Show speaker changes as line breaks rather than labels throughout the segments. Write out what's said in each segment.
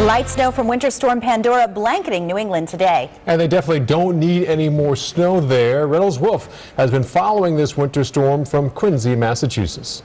Light snow from Winter Storm Pandora blanketing New England today.
And they definitely don't need any more snow there. Reynolds Wolf has been following this winter storm from Quincy, Massachusetts.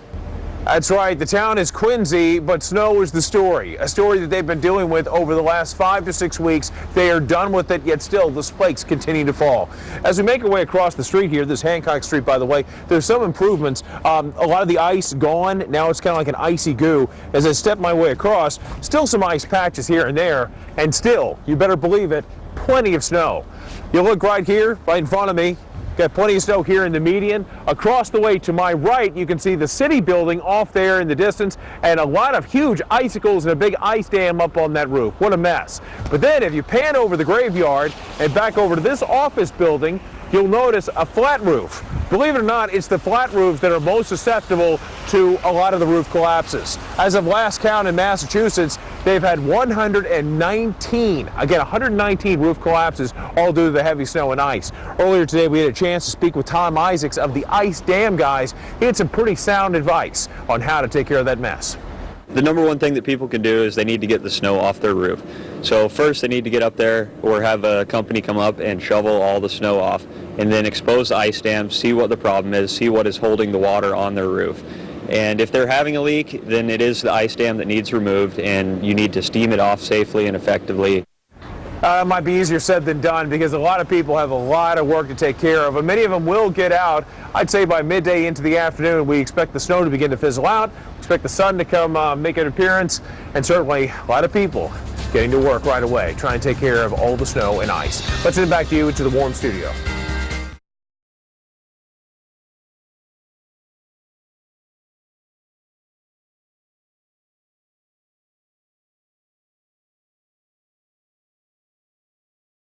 That's right. The town is Quincy, but snow is the story. A story that they've been dealing with over the last 5 to 6 weeks. They are done with it, yet still the flakes continue to fall. As we make our way across the street here, this Hancock Street, by the way, there's some improvements. A lot of the ice gone. Now it's kind of like an icy goo. As I step my way across, still some ice patches here and there, and still, you better believe it, plenty of snow. You look right here, right in front of me. Got plenty of snow here in the median. Across the way to my right, you can see the city building off there in the distance and a lot of huge icicles and a big ice dam up on that roof. What a mess. But then if you pan over the graveyard and back over to this office building, you'll notice a flat roof. Believe it or not, it's the flat roofs that are most susceptible to a lot of the roof collapses. As of last count in Massachusetts, they've had 119 roof collapses, all due to the heavy snow and ice. Earlier today, we had a chance to speak with Tom Isaacs of the Ice Dam guys. He had some pretty sound advice on how to take care of that mess.
The number one thing that people can do is they need to get the snow off their roof. So first they need to get up there or have a company come up and shovel all the snow off and then expose the ice dam, see what the problem is, see what is holding the water on their roof. And if they're having a leak, then it is the ice dam that needs removed and you need to steam it off safely and effectively.
It might be easier said than done because a lot of people have a lot of work to take care of, and many of them will get out. I'd say by midday into the afternoon, we expect the snow to begin to fizzle out. We expect the sun to come make an appearance, and certainly a lot of people getting to work right away, trying to take care of all the snow and ice. Let's send it back to you to the warm studio.